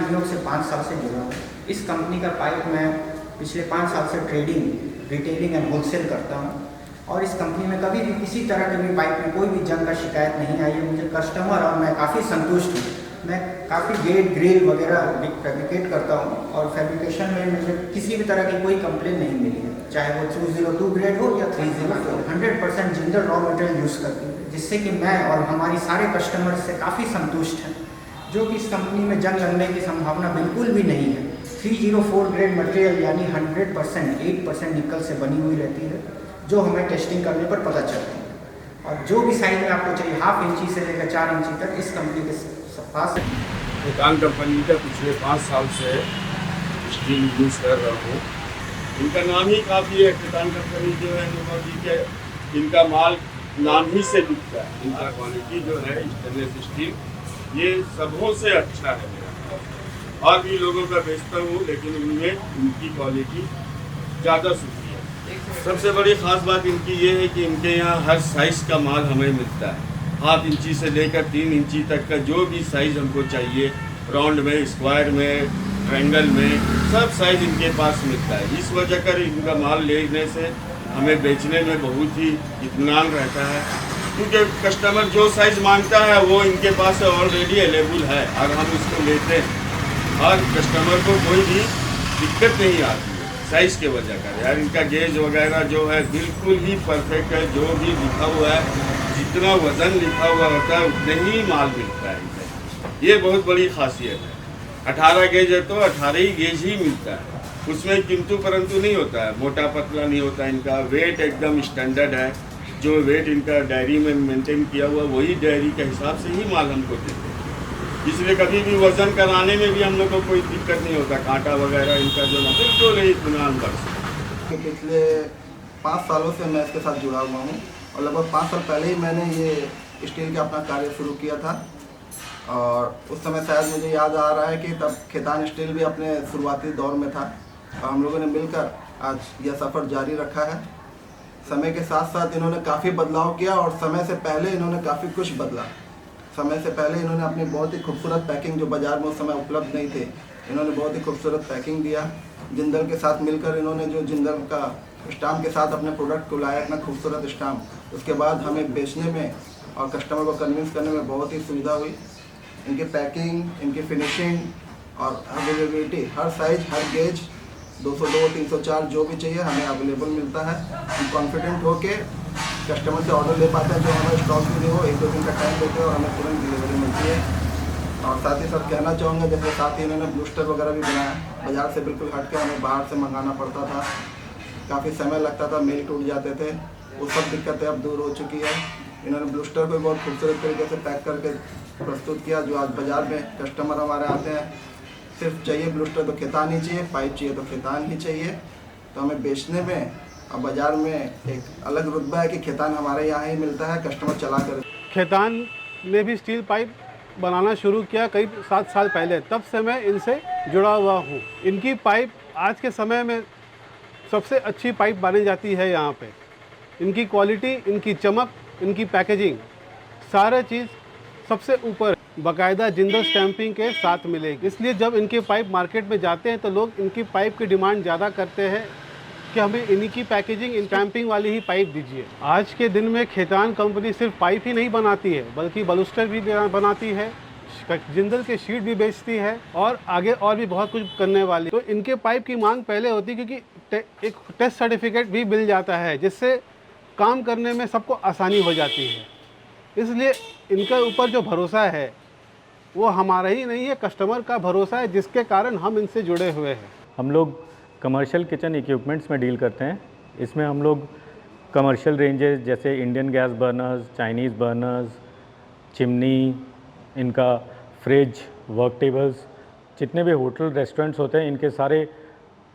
उद्योग से 5 साल से जुड़ा हूँ। इस कंपनी का पाइप मैं पिछले 5 साल से ट्रेडिंग, रिटेलिंग एंड होलसेल करता हूँ और इस कंपनी में कभी भी किसी तरह के भी पाइप में कोई भी जंग का शिकायत नहीं आई है। मुझे कस्टमर और मैं काफ़ी संतुष्ट हूँ। मैं काफ़ी गेट, ग्रिल वगैरह फैब्रिकेट करता हूँ और फैब्रिकेशन में मुझे किसी भी तरह की कोई कंप्लेन नहीं मिली है, चाहे वो 202 ग्रेड हो या 304। 100% जिंदल रॉ मटेरियल यूज़ करती है, जिससे कि मैं और हमारी सारे कस्टमर से काफ़ी संतुष्ट हैं, जो कि इस कंपनी में जंग लगने की संभावना बिल्कुल भी नहीं है। 304 ग्रेड मटेरियल यानी 100% 8% निकल से बनी हुई रहती है, जो हमें टेस्टिंग करने पर पता चलती है। और जो भी साइज में आपको चाहिए, 1/2 इंची से लेकर 4 इंची तक इस कंपनी के पास है। खेतान कंपनी का पिछले 5 साल से स्टील यूज़ कर रहा हूँ। इनका नाम ही काफ़ी है। खेतान कंपनी जो है जी के इनका माल नाम ही से बिकता है। इनका क्वालिटी जो है स्टेनलेस स्टील ये सबों से अच्छा है मेरा। और भी लोगों का बेचता हूँ, लेकिन उनमें इनकी क्वालिटी ज़्यादा सुधरी है। सबसे बड़ी ख़ास बात इनकी ये है कि इनके यहाँ हर साइज़ का माल हमें मिलता है। 1/2 इंची से लेकर 3 इंची तक का जो भी साइज़ हमको चाहिए, राउंड में, स्क्वायर में, ट्रायंगल में, सब साइज़ इनके पास मिलता है। इस वजह कर इनका माल लेने से हमें बेचने में बहुत ही इत्मीनान रहता है, क्योंकि कस्टमर जो साइज़ मांगता है वो इनके पास ऑलरेडी अवेलेबल है। अगर हम उसको लेते हैं और कस्टमर को कोई भी दिक्कत नहीं आती है साइज़ के वजह कर। यार इनका गेज वगैरह जो है बिल्कुल ही परफेक्ट है। जो भी लिखा हुआ है, जितना वज़न लिखा हुआ होता है उतने ही माल मिलता है इनसे। ये बहुत बड़ी खासियत है। 18 गेज है तो 18 ही गेज ही मिलता है, उसमें किंतु परंतु नहीं होता है, मोटा पतला नहीं होता है। इनका वेट एकदम स्टैंडर्ड है। जो वेट इनका डायरी में मेंटेन किया हुआ वही डायरी के हिसाब से ही माल हमको देते हैं। इसलिए कभी भी वज़न कराने में भी हम लोग को कोई दिक्कत नहीं होता। कांटा वगैरह इनका जो ना बिल्कुल नहीं इत्मीनान बख्श। पिछले 5 सालों से मैं इसके साथ जुड़ा हुआ हूँ और लगभग 5 साल पहले ही मैंने ये स्टील का अपना कार्य शुरू किया था। और उस समय शायद मुझे याद आ रहा है कि तब खेतान स्टील भी अपने शुरुआती दौर में था और हम लोगों ने मिलकर आज यह सफ़र जारी रखा है। समय के साथ साथ इन्होंने काफ़ी बदलाव किया और समय से पहले इन्होंने काफ़ी कुछ बदला। समय से पहले इन्होंने अपनी बहुत ही खूबसूरत पैकिंग, जो बाज़ार में उस समय उपलब्ध नहीं थे, इन्होंने बहुत ही खूबसूरत पैकिंग दिया। जिंदल के साथ मिलकर इन्होंने जो जिंदल का स्टाम्प के साथ अपने प्रोडक्ट को लाया, इतना खूबसूरत स्टाम्प, उसके बाद हमें बेचने में और कस्टमर को कन्विंस करने में बहुत ही सुविधा हुई। इनकी पैकिंग, इनकी फिनिशिंग और अवेलेबिलिटी, हर साइज, हर गेज, 202, 304 जो भी चाहिए हमें अवेलेबल मिलता है। हम कॉन्फिडेंट होके कस्टमर से ऑर्डर ले पाते हैं, जो हमारे स्टॉक में नहीं हो, 1-2 दिन का टाइम लेते हैं और हमें तुरंत डिलीवरी मिलती है। और साथ ही साथ कहना चाहूँगा, जैसे साथ ही इन्होंने ब्लूस्टर वगैरह भी बनाया, बाज़ार से बिल्कुल हट के हमें बाहर से मंगाना पड़ता था, काफ़ी समय लगता था, मेल टूट जाते थे, वो सब दिक्कतें अब दूर हो चुकी है। इन्होंने ब्लूस्टर को बहुत खूबसूरत तरीके से पैक करके प्रस्तुत किया, जो आज बाज़ार में कस्टमर हमारे आते हैं, सिर्फ चाहिए ब्लूस्टर तो खेतान ही चाहिए, पाइप चाहिए तो खेतान ही चाहिए। तो हमें बेचने में और बाज़ार में एक अलग रुतबा है कि खेतान हमारे यहाँ ही मिलता है, कस्टमर चला कर। खेतान ने भी स्टील पाइप बनाना शुरू किया करीब 7 साल पहले, तब से मैं इनसे जुड़ा हुआ हूँ। इनकी पाइप आज के समय में सबसे अच्छी पाइप मानी जाती है यहाँ पे। इनकी क्वालिटी, इनकी चमक, इनकी पैकेजिंग, सारे चीज़ सबसे ऊपर बाकायदा जिंदल स्टैंपिंग के साथ मिलेगी। इसलिए जब इनके पाइप मार्केट में जाते हैं तो लोग इनकी पाइप की डिमांड ज़्यादा करते हैं कि हमें इन्हीं की पैकेजिंग, इन स्टैंपिंग वाली ही पाइप दीजिए। आज के दिन में खेतान कंपनी सिर्फ पाइप ही नहीं बनाती है, बल्कि बलूस्टर भी बनाती है, जिंदल के शीट भी बेचती है और आगे और भी बहुत कुछ करने वाली। तो इनके पाइप की मांग पहले होती है, क्योंकि एक टेस्ट सर्टिफिकेट भी मिल जाता है, जिससे काम करने में सबको आसानी हो जाती है। इसलिए इनके ऊपर जो भरोसा है वो हमारा ही नहीं है, कस्टमर का भरोसा है, जिसके कारण हम इनसे जुड़े हुए हैं। हम लोग कमर्शियल किचन इक्विपमेंट्स में डील करते हैं। इसमें हम लोग कमर्शियल रेंजेस जैसे Indian gas burners, Chinese burners, chimney, इनका फ्रिज, वर्क टेबल्स, जितने भी होटल रेस्टोरेंट्स होते हैं, इनके सारे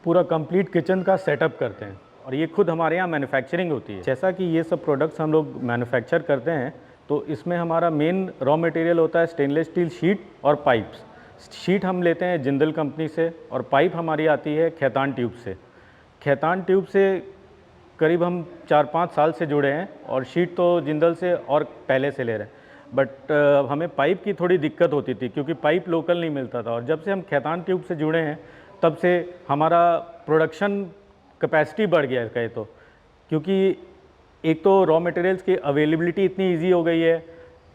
पूरा कंप्लीट किचन का सेटअप करते हैं और ये खुद हमारे यहाँ मैन्युफैक्चरिंग होती है। जैसा कि ये सब प्रोडक्ट्स हम लोग मैन्युफैक्चर करते हैं, तो इसमें हमारा मेन रॉ मटेरियल होता है स्टेनलेस स्टील शीट और पाइप्स। शीट हम लेते हैं जिंदल कंपनी से और पाइप हमारी आती है खेतान ट्यूब से। खेतान ट्यूब से करीब हम 4-5 साल से जुड़े हैं और शीट तो जिंदल से और पहले से ले रहे हैं। बट हमें पाइप की थोड़ी दिक्कत होती थी क्योंकि पाइप लोकल नहीं मिलता था। और जब से हम खैतान ट्यूब से जुड़े हैं तब से हमारा प्रोडक्शन कैपेसिटी बढ़ गया है कहे तो, क्योंकि एक तो रॉ मटेरियल्स की अवेलेबिलिटी इतनी इजी हो गई है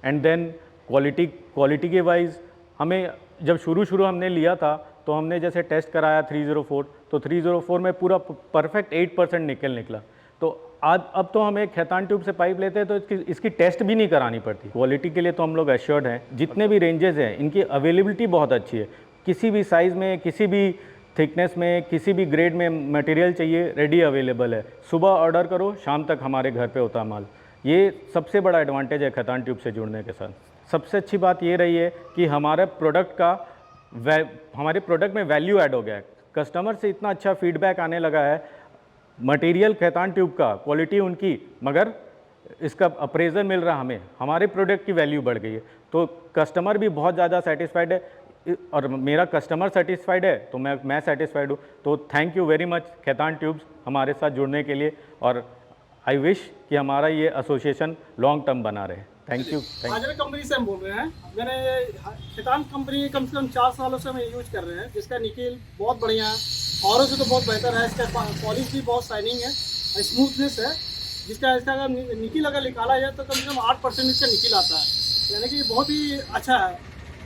एंड देन क्वालिटी के वाइज हमें जब शुरू हमने लिया था तो हमने जैसे टेस्ट कराया 304, तो 304 में पूरा परफेक्ट 8% निकल निकला। तो आज अब तो हमें खैतान ट्यूब से पाइप लेते हैं तो इसकी टेस्ट भी नहीं करानी पड़ती। क्वालिटी के लिए तो हम लोग एश्योर्ड हैं। जितने भी रेंजेस हैं इनकी अवेलेबिलिटी बहुत अच्छी है, किसी भी साइज़ में, किसी भी थिकनेस में, किसी भी ग्रेड में मटेरियल चाहिए रेडी अवेलेबल है। सुबह ऑर्डर करो, शाम तक हमारे घर पे होता है माल। ये सबसे बड़ा एडवांटेज है खैतान ट्यूब से जुड़ने के साथ। सबसे अच्छी बात ये रही है कि हमारे प्रोडक्ट में वैल्यू ऐड हो गया है। कस्टमर से इतना अच्छा फीडबैक आने लगा है, मटेरियल खैतान ट्यूब का, क्वालिटी उनकी, मगर इसका अप्रेजल मिल रहा हमें, हमारे प्रोडक्ट की वैल्यू बढ़ गई है। तो कस्टमर भी बहुत ज़्यादा सेटिस्फाइड है और मेरा कस्टमर सेटिस्फाइड है तो मैं सेटिस्फाइड हूँ। तो thank you very much Khaitan tubes हमारे साथ जुड़ने के लिए, और आई विश कि हमारा ये एसोसिएशन लॉन्ग टर्म बना रहे। Thank you. हाजरा कंपनी से हम बोल रहे हैं। मैंने खैतान कंपनी कम से कम 4 सालों से हम यूज कर रहे हैं, जिसका निकल बहुत बढ़िया है, औरों से तो बहुत बेहतर है। इसका पॉलिश भी बहुत शाइनिंग है, स्मूथनेस है। इसका अगर निकल अगर निकाला जाए तो कम से कम 8% इसका निकल आता है, यानी कि बहुत ही अच्छा है।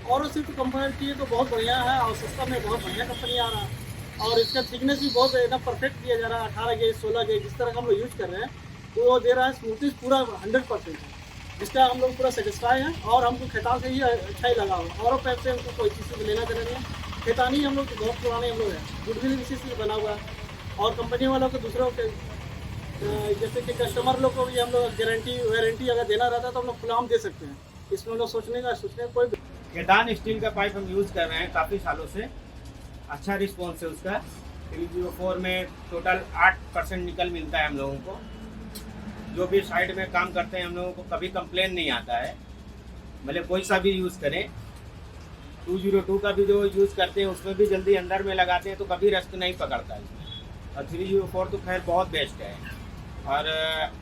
औरों से तो कंपेयर किए तो बहुत बढ़िया है और सस्ता में बहुत बढ़िया कंपनी आ रहा है। और इसका थिकनेस भी बहुत एकदम परफेक्ट दिया जा रहा है, 18 गेज 16 गेज जिस तरह का हम लोग यूज कर रहे हैं तो वो दे रहा है। स्मूथनेस पूरा 100% है, जिसका हम लोग पूरा सेटिस्फाई हैं। और हमको खैतान से ही अच्छा ही लगा हुआ, औरों पैप से हमको कोई चीज़ से लेना देना नहीं है। खैतान ही हम लोग बहुत पुराने हम लोग हैं, गुडविल इसी से बना हुआ है। और कंपनी वालों को दूसरों के जैसे कि कस्टमर लोग को भी हम लोग गारंटी वारंटी अगर देना रहता है तो हम लोग खुला हम दे सकते हैं। इसमें हम लोग सोचने का कोई खैतान स्टील का पाइप हम यूज़ कर रहे हैं काफ़ी सालों से, अच्छा रिस्पॉन्स है उसका। 304 में टोटल 8% निकल मिलता है हम लोगों को। जो भी साइड में काम करते हैं हम लोगों को कभी कंप्लेन नहीं आता है, भले कोई सा भी यूज़ करें। 202 का भी जो यूज़ करते हैं उसमें भी जल्दी अंदर में लगाते हैं तो कभी रस्ट नहीं पकड़ता है। और 304 तो खैर बहुत बेस्ट है। और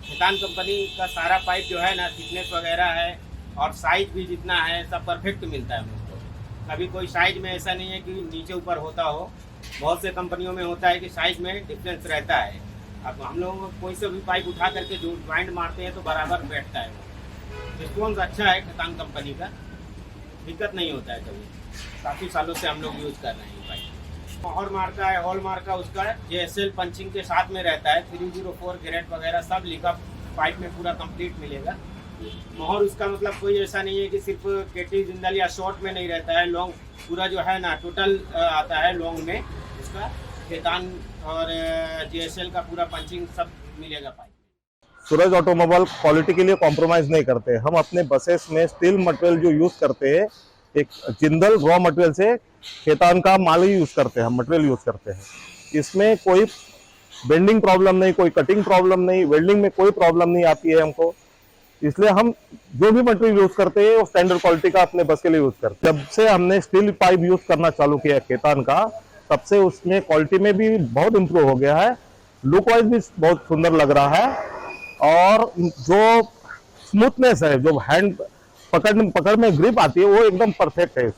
खैतान कंपनी का सारा पाइप जो है ना, थिकनेस वगैरह है और साइज भी जितना है सब परफेक्ट मिलता है हम लोग को। कभी कोई साइज में ऐसा नहीं है कि नीचे ऊपर होता हो। बहुत से कंपनियों में होता है कि साइज में डिफरेंस रहता है। अब हम लोग कोई से भी पाइप उठा करके जो ज्वाइंट मारते हैं तो बराबर बैठता है। वो रिस्पॉन्स अच्छा है खैतान कंपनी का, दिक्कत नहीं होता है कभी। काफ़ी सालों से हम लोग यूज़ कर रहे हैं पाइप। मोहर मार्का है, हॉल मार्का उसका JSL पंचिंग के साथ में रहता है। 304 ग्रेड वगैरह सब लिखा पाइप में पूरा कंप्लीट मिलेगा। मोहर उसका मतलब कोई ऐसा नहीं है कि सिर्फ केटी जिंदल या शॉर्ट में नहीं रहता है, लॉन्ग पूरा जो है ना टोटल आता है लॉन्ग में। उसका खैतान और JSL का पूरा पंचिंग सब मिलेगा पाइप। सूरज ऑटोमोबाइल क्वालिटी के लिए कॉम्प्रोमाइज़ नहीं करते। हम अपने बसेस में स्टील मटेरियल जो यूज़ करते हैं, एक जिंदल रॉ मटेरियल से खैतान का माल ही यूज़ करते हैं, हम मटेरियल यूज़ करते हैं। इसमें कोई बेंडिंग प्रॉब्लम नहीं, कोई कटिंग प्रॉब्लम नहीं, वेल्डिंग में कोई प्रॉब्लम नहीं आती है हमको। इसलिए हम जो भी मटेरियल यूज़ करते हैं वो स्टैंडर्ड क्वालिटी का अपने बस के लिए यूज़ करते हैं। जब से हमने स्टील पाइप यूज़ करना चालू किया है खैतान का, तब से उसमें क्वालिटी में भी बहुत इम्प्रूव हो गया है, लुक वाइज भी बहुत सुंदर लग रहा है। और जो स्मूथनेस है, जो हैंड पकड़ में ग्रिप आती है वो एकदम परफेक्ट है।